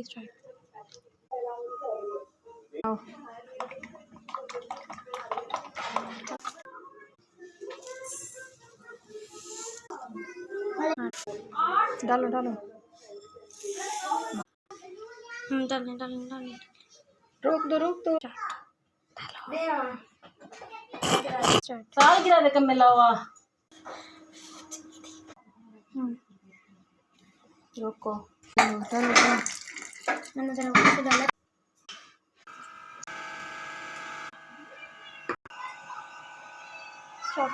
Start. आओ डालो डालो। डालने डालने डालने। रोक दो। स्टार्ट। साल गिरा दे कम मिला हुआ। रोको। डालो मैंने जरा ऊपर डाला। स्टॉप।